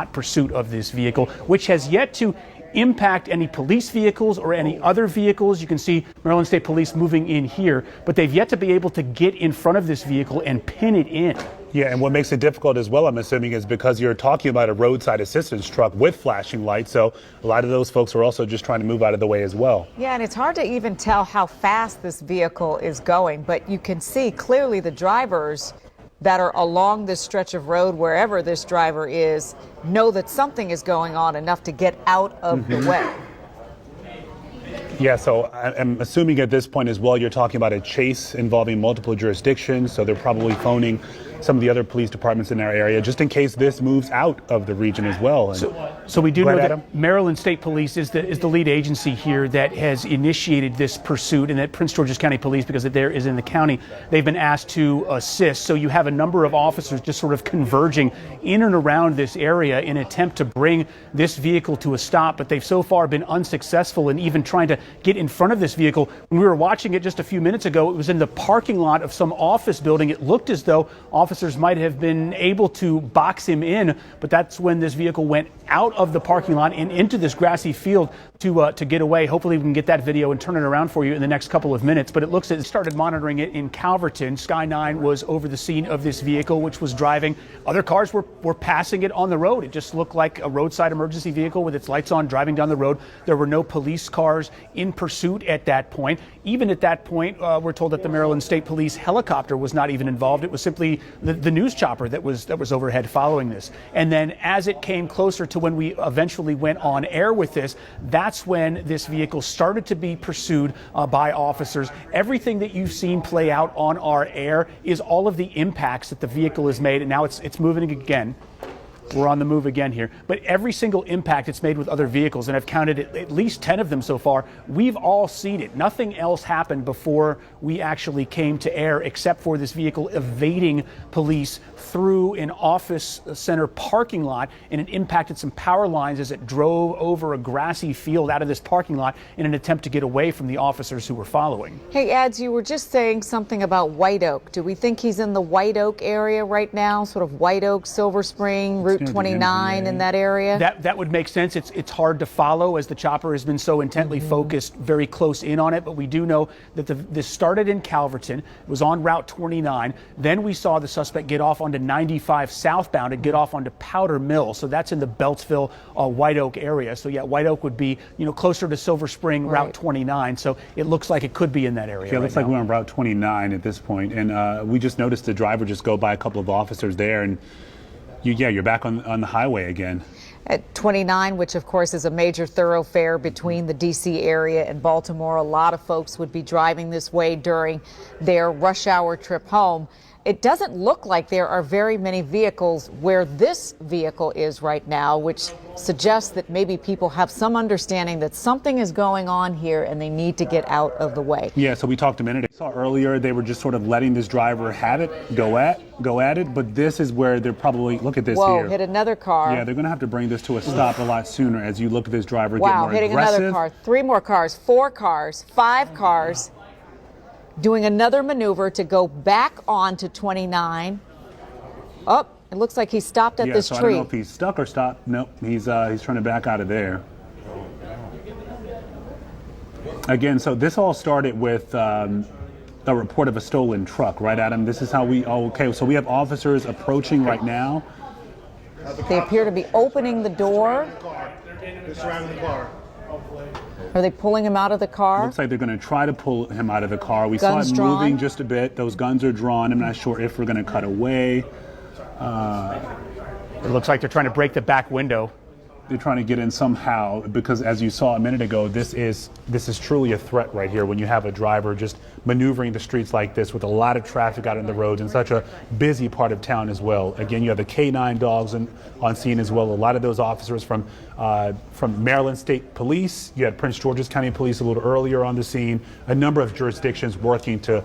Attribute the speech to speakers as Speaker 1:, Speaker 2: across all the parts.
Speaker 1: pursuit of this vehicle, which has yet to impact any police vehicles or any other vehicles. You can see Maryland State Police moving in here, but they've yet to be able to get in front of this vehicle and pin it in.
Speaker 2: Yeah, and what makes it difficult as well, I'm assuming, is because you're talking about a roadside assistance truck with flashing lights. So a lot of those folks are also just trying to move out of the way as well.
Speaker 3: Yeah, and it's hard to even tell how fast this vehicle is going, but you can see clearly the drivers that are along this stretch of road, wherever this driver is, know that something is going on enough to get out of the way.
Speaker 2: Yeah, so I'm assuming at this point as well, you're talking about a chase involving multiple jurisdictions. So they're probably phoning some of the other police departments in our area just in case this moves out of the region as well.
Speaker 1: So we do know that Maryland State Police is the lead agency here that has initiated this pursuit, and that Prince George's County Police, because it there is in the county, they've been asked to assist. So you have a number of officers just sort of converging in and around this area in an attempt to bring this vehicle to a stop, but they've so far been unsuccessful in even trying to get in front of this vehicle. When we were watching it just a few minutes ago, it was in the parking lot of some office building. It looked as though officers might have been able to box him in, but that's when this vehicle went out of the parking lot and into this grassy field to get away. Hopefully we can get that video and turn it around for you in the next couple of minutes. But it looks like it started monitoring it in Calverton. Sky 9 was over the scene of this vehicle, which was driving. Other cars were passing it on the road. It just looked like a roadside emergency vehicle with its lights on driving down the road. There were no police cars in pursuit at that point. Even at that point, we're told that the Maryland State Police helicopter was not even involved. It was simply the news chopper that was overhead following this. And then as it came closer to when we eventually went on air with this, that's when this vehicle started to be pursued by officers. Everything that you've seen play out on our air is all of the impacts that the vehicle has made, and now it's moving again. We're on the move again here. But every single impact it's made with other vehicles, and I've counted at least 10 of them so far, we've all seen it. Nothing else happened before we actually came to air except for this vehicle evading police through an office center parking lot, and it impacted some power lines as it drove over a grassy field out of this parking lot in an attempt to get away from the officers who were following.
Speaker 3: Hey, Ads, you were just saying something about White Oak. Do we think he's in the White Oak area right now, sort of White Oak, Silver Spring, Route 29 in that area?
Speaker 1: That would make sense. It's hard to follow as the chopper has been so intently focused very close in on it, but we do know that this started in Calverton, it was on Route 29, then we saw the suspect get off onto 95 southbound and get off onto Powder Mill, so that's in the Beltsville, White Oak area. So yeah, White Oak would be closer to Silver Spring, Route 29, so it looks like it could be in that area.
Speaker 2: Yeah, it looks like we're on Route 29 at this point, and we just noticed the driver just go by a couple of officers there, and you're back on the highway again.
Speaker 3: At 29, which of course is a major thoroughfare between the D.C. area and Baltimore. A lot of folks would be driving this way during their rush hour trip home. It doesn't look like there are very many vehicles where this vehicle is right now, which suggests that maybe people have some understanding that something is going on here and they need to get out of the way.
Speaker 2: Yeah, so we talked a minute ago. I saw earlier they were just sort of letting this driver have it, go at it, but this is where they're probably, look at this here.
Speaker 3: Whoa, hit another car.
Speaker 2: Yeah, they're going to have to bring this to a stop a lot sooner as you look at this driver get
Speaker 3: wow,
Speaker 2: more
Speaker 3: hitting
Speaker 2: aggressive.
Speaker 3: Another car, 3 more cars, 4 cars, 5 cars. Doing another maneuver to go back onto 29. Oh, it looks like he stopped at this
Speaker 2: so
Speaker 3: tree.
Speaker 2: I don't know if he's stuck or stopped. Nope, he's trying to back out of there. Again, so this all started with a report of a stolen truck, right, Adam? This is how okay, so we have officers approaching right now.
Speaker 3: They appear to be opening the door.
Speaker 4: They're surrounding the car.
Speaker 3: Are they pulling him out of the car?
Speaker 2: Looks like they're going to try to pull him out of the car. We
Speaker 3: Guns
Speaker 2: saw it
Speaker 3: drawn?
Speaker 2: moving just a bit. Those guns are drawn. I'm not sure if we're going to cut away.
Speaker 1: It looks like they're trying to break the back window.
Speaker 2: They're trying to get in somehow because, as you saw a minute ago, this is truly a threat right here when you have a driver just maneuvering the streets like this with a lot of traffic out on the roads in such a busy part of town as well. Again, you have the K9 dogs on scene as well. A lot of those officers from Maryland State Police. You had Prince George's County Police a little earlier on the scene. A number of jurisdictions working to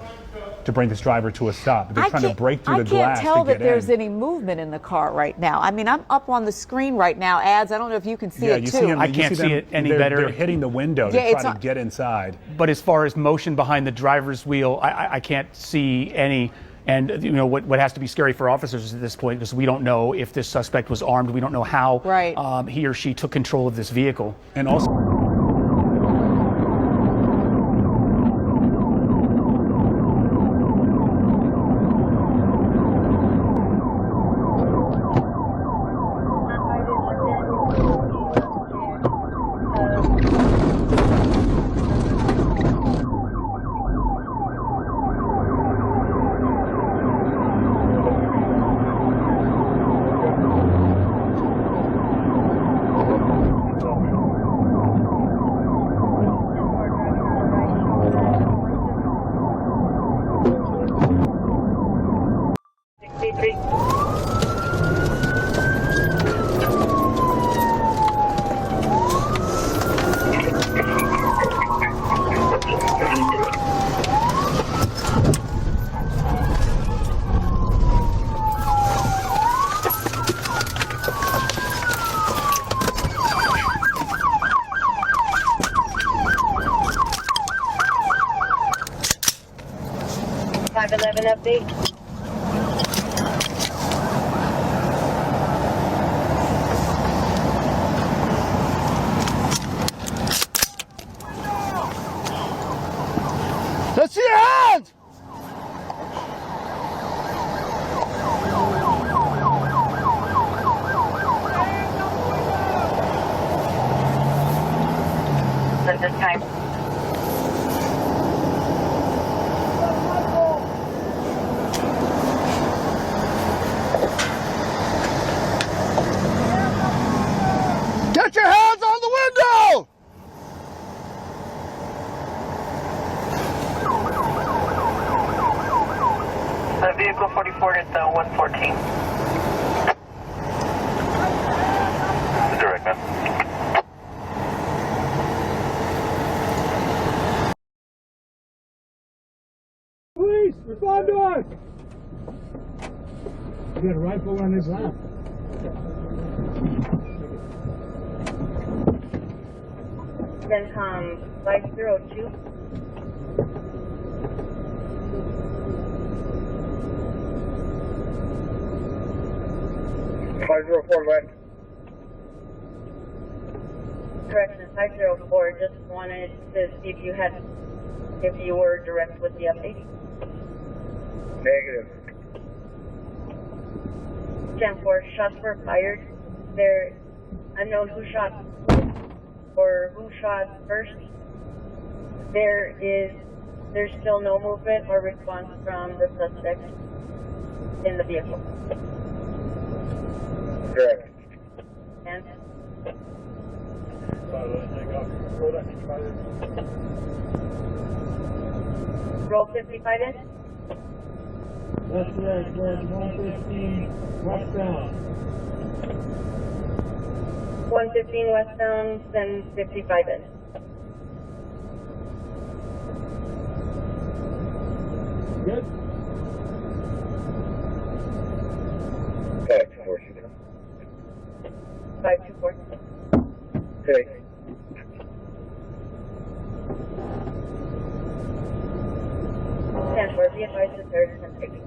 Speaker 2: bring this driver to a stop. They're trying to break through the glass to get in.
Speaker 3: I can't tell that there's any movement in the car right now. I mean, I'm up on the screen right now, Ads. I don't know if you can see it too.
Speaker 1: I can't see it any better.
Speaker 2: They're hitting the window to try to get inside.
Speaker 1: But as far as motion behind the driver's wheel, I can't see And what has to be scary for officers at this point, because we don't know if this suspect was armed. We don't know how he or she took control of this vehicle.
Speaker 2: And also,
Speaker 5: update.
Speaker 4: Let's see your hands!
Speaker 5: At this time.
Speaker 4: Get your hands on the window!
Speaker 5: Vehicle 44 at 114.
Speaker 6: Direct, man.
Speaker 4: Police, respond to us! You got a rifle on his lap.
Speaker 5: CENTCOM 502. Correction, 504. Just wanted to see if you were direct with the update.
Speaker 6: Negative.
Speaker 5: 10-4, shots were fired. There, unknown who shot or who shot first. There's still no movement or response from the suspect in the vehicle.
Speaker 6: Correct.
Speaker 5: And roll 55 in.
Speaker 4: That's correct, 115 westbound.
Speaker 5: 115 westbound, then 55 in.
Speaker 4: Good?
Speaker 6: Correct.
Speaker 5: 524.
Speaker 6: Okay.
Speaker 5: And be advised that there is some picking.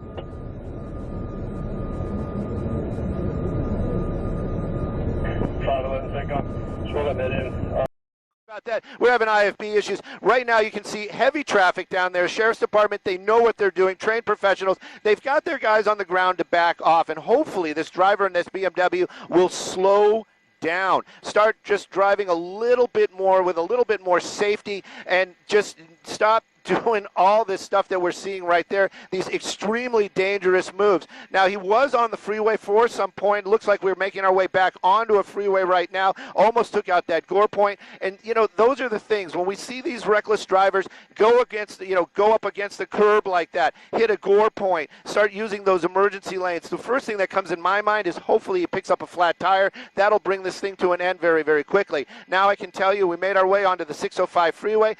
Speaker 7: About that, we're having IFB issues. Right now you can see heavy traffic down there. Sheriff's Department, they know what they're doing, trained professionals. They've got their guys on the ground to back off, and hopefully this driver in this BMW will slow down. Start just driving a little bit more with a little bit more safety and just stop doing all this stuff that we're seeing right there, these extremely dangerous moves. Now, he was on the freeway for some point. Looks like we're making our way back onto a freeway right now. Almost took out that gore point. And, you know, those are the things. When we see these reckless drivers go against, go up against the curb like that, hit a gore point, start using those emergency lanes, the first thing that comes in my mind is hopefully he picks up a flat tire. That'll bring this thing to an end very, very quickly. Now I can tell you we made our way onto the 605 freeway.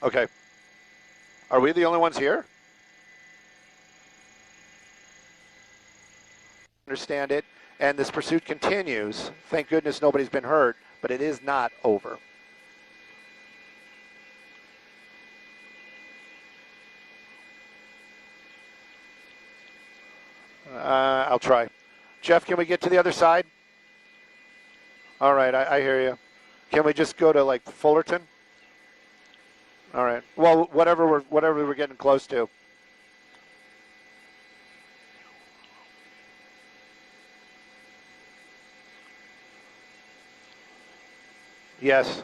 Speaker 7: Okay. Are we the only ones here? Understand it, and this pursuit continues. Thank goodness nobody's been hurt, but it is not over. I'll try. Jeff, can we get to the other side? All right, I hear you. Can we just go to like Fullerton? All right. Well, whatever we're getting close to. Yes.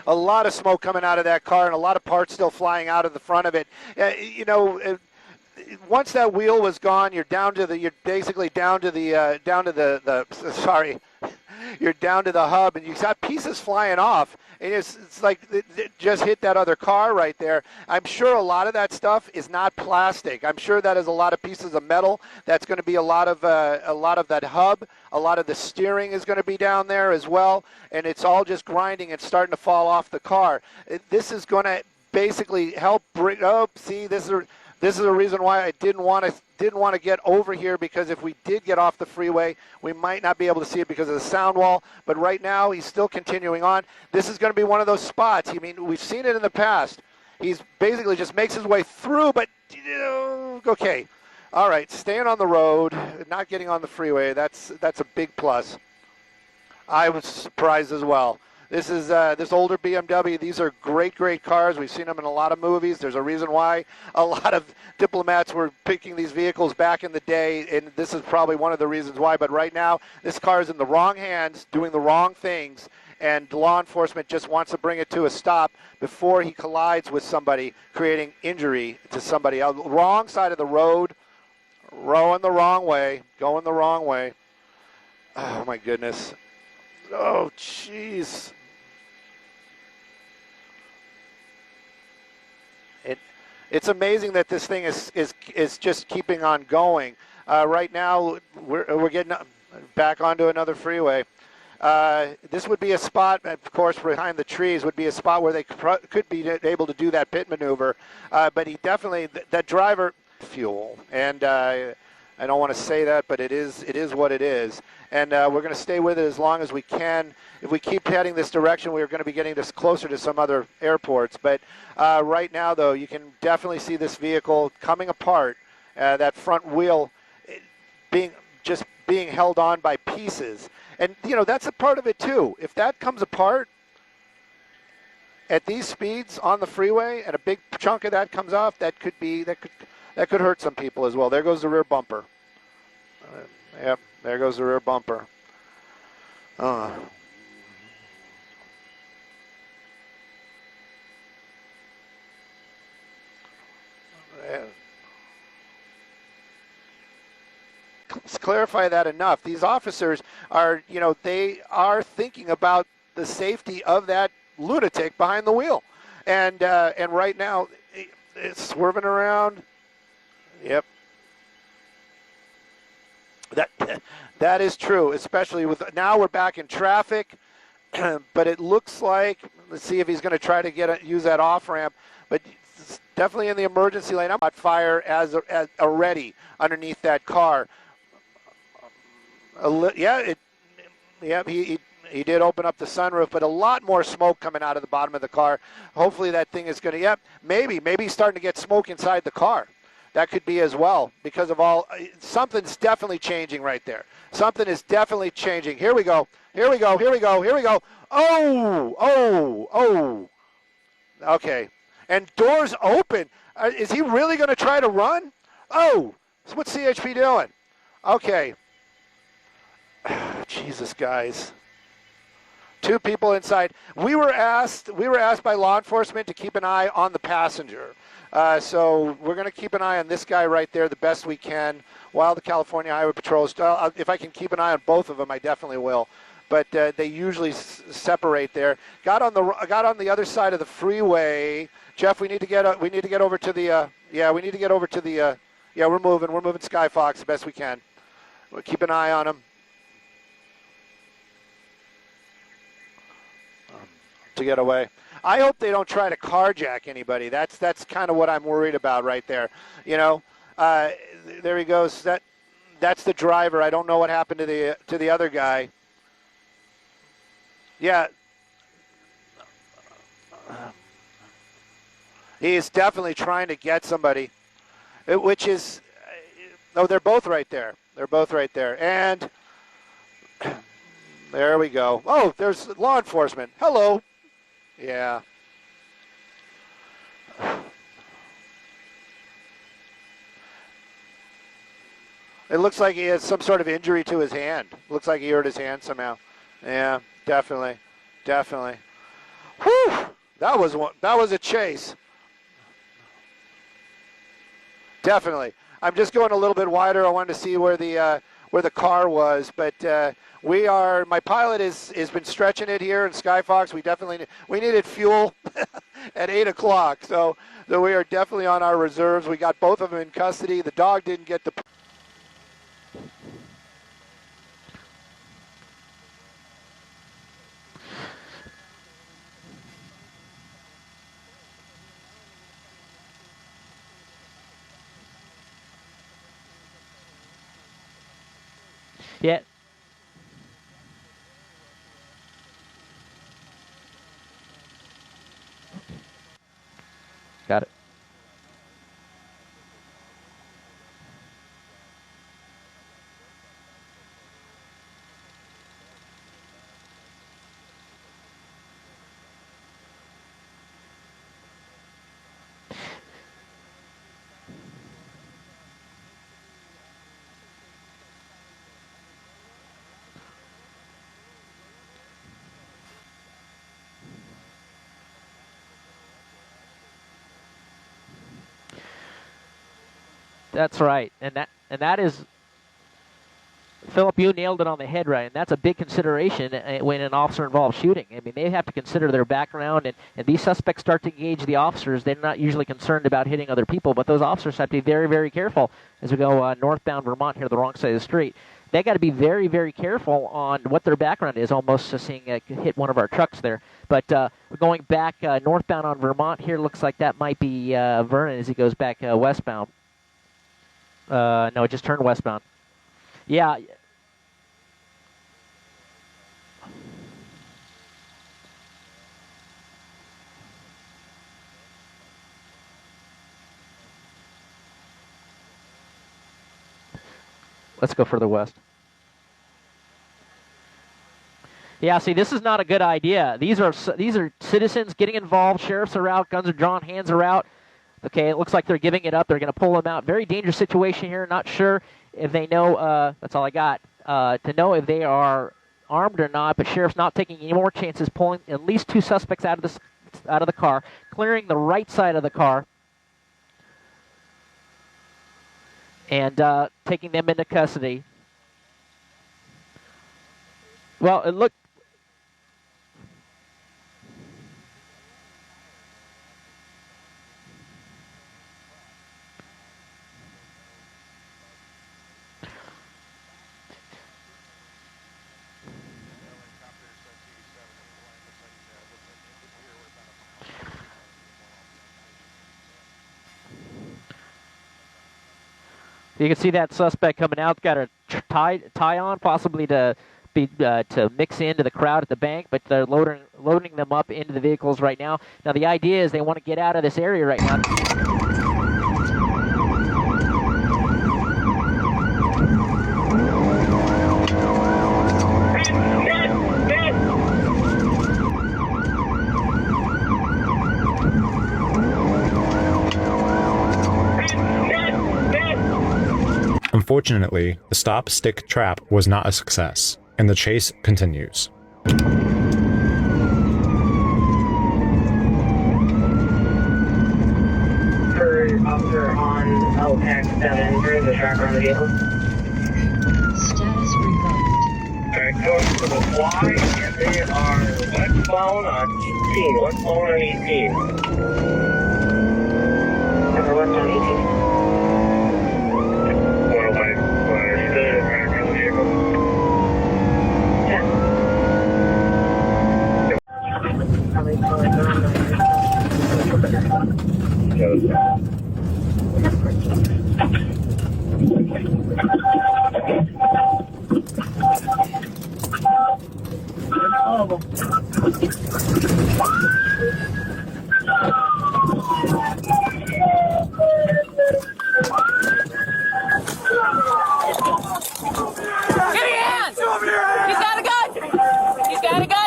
Speaker 7: A lot of smoke coming out of that car and a lot of parts still flying out of the front of it. You know, once that wheel was gone, you're basically down to the sorry, you're down to the hub, and you got pieces flying off. And it's like it just hit that other car right there. I'm sure a lot of that stuff is not plastic. I'm sure that is a lot of pieces of metal. That's going to be a lot of that hub. A lot of the steering is going to be down there as well, and it's all just grinding and starting to fall off the car. This is going to basically help bring. Oh, see, this is the reason why I didn't want to get over here, because if we did get off the freeway, we might not be able to see it because of the sound wall. But right now, he's still continuing on. This is going to be one of those spots. I mean, we've seen it in the past. He's basically just makes his way through, but okay. All right, staying on the road, not getting on the freeway, that's a big plus. I was surprised as well. This is this older BMW. These are great cars. We've seen them in a lot of movies. There's a reason why a lot of diplomats were picking these vehicles back in the day, and this is probably one of the reasons why. But right now, this car is in the wrong hands, doing the wrong things, and law enforcement just wants to bring it to a stop before he collides with somebody, creating injury to somebody else. Wrong side of the road, rowing the wrong way, going the wrong way. Oh, my goodness. Oh, jeez. It's amazing that this thing is just keeping on going. Right now, we're getting back onto another freeway. This would be a spot, of course, behind the trees, would be a spot where they could be able to do that pit maneuver. But he definitely, that driver, fuel. And I don't want to say that, but it is what it is. And we're going to stay with it as long as we can. If we keep heading this direction, we're going to be getting this closer to some other airports. But right now, though, you can definitely see this vehicle coming apart. That front wheel being held on by pieces. And, you know, that's a part of it, too. If that comes apart at these speeds on the freeway and a big chunk of that comes off, that could hurt some people as well. There goes the rear bumper. Yep, there goes the rear bumper. Let's clarify that enough. These officers are, you know, they are thinking about the safety of that lunatic behind the wheel. And right now, it's swerving around. Yep. That is true, especially with now we're back in traffic, but it looks like, let's see if he's going to try to use that off ramp, but it's definitely in the emergency lane. I'm on fire as already underneath that car. He did open up the sunroof, but a lot more smoke coming out of the bottom of the car. Hopefully that thing is going to, maybe he's starting to get smoke inside the car. That could be as well, because of something's definitely changing right there. Something is definitely changing. Here we go. Oh. Okay. And doors open. Is he really going to try to run? Oh, what's CHP doing? Okay. Jesus, guys. Two people inside. We were asked by law enforcement to keep an eye on the passenger. So we're going to keep an eye on this guy right there the best we can while the California Highway Patrol is, if I can keep an eye on both of them, I definitely will. But they usually separate there. Got on the other side of the freeway. Jeff, we need to get over to the we're moving Skyfox the best we can. We'll keep an eye on him. to get away. I hope they don't try to carjack anybody. That's kind of what I'm worried about right there. You know, there he goes. That's the driver. I don't know what happened to the other guy. Yeah. He is definitely trying to get somebody, which is, oh, they're both right there. They're both right there. And there we go. Oh, there's law enforcement. Hello. Yeah. It looks like he has some sort of injury to his hand. Looks like he hurt his hand somehow. Yeah, definitely. Definitely. Whew! That was a chase. Definitely. I'm just going a little bit wider. I wanted to see where the car was, but my pilot has been stretching it here in Skyfox. We needed fuel at 8 o'clock, so we are definitely on our reserves. We got both of them in custody. The dog didn't get the.
Speaker 8: Yeah. Got it. That's right, and that is, Philip, you nailed it on the head, right? And that's a big consideration when an officer involves shooting. I mean, they have to consider their background, and these suspects start to engage the officers. They're not usually concerned about hitting other people, but those officers have to be very, very careful as we go northbound Vermont here, the wrong side of the street. They got to be very, very careful on what their background is. Almost seeing hit one of our trucks there. But going back northbound on Vermont here, looks like that might be Vernon as he goes back westbound. No, it just turned westbound. Yeah. Let's go further west. Yeah, see, this is not a good idea. These are citizens getting involved. Sheriffs are out. Guns are drawn. Hands are out. Okay, it looks like they're giving it up. They're going to pull them out. Very dangerous situation here. Not sure if they know, that's all I got, to know if they are armed or not, but Sheriff's not taking any more chances, pulling at least 2 suspects out of the car, clearing the right side of the car, and taking them into custody. Well, it looked... You can see that suspect coming out, got a tie on, possibly to mix into the crowd at the bank, but they're loading them up into the vehicles right now. Now the idea is they want to get out of this area right now.
Speaker 9: Unfortunately, the stop-stick trap was not a success, and the chase continues.
Speaker 5: Per officer on LPAC 7, during the tracker on the vehicle.
Speaker 10: Status revoked.
Speaker 6: Alright, going to the fly, and they are westbound on 18. Westbound on 18.
Speaker 5: Over west on 18.
Speaker 4: of them.
Speaker 10: Give me your hands! He's got a gun! He's got a gun!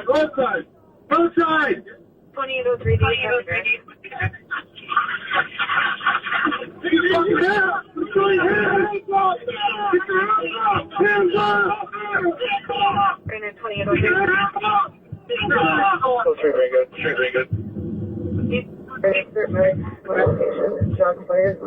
Speaker 10: Drive side.
Speaker 4: Right side.
Speaker 5: 2803
Speaker 6: Very good. Very good.
Speaker 5: Location, shots fired.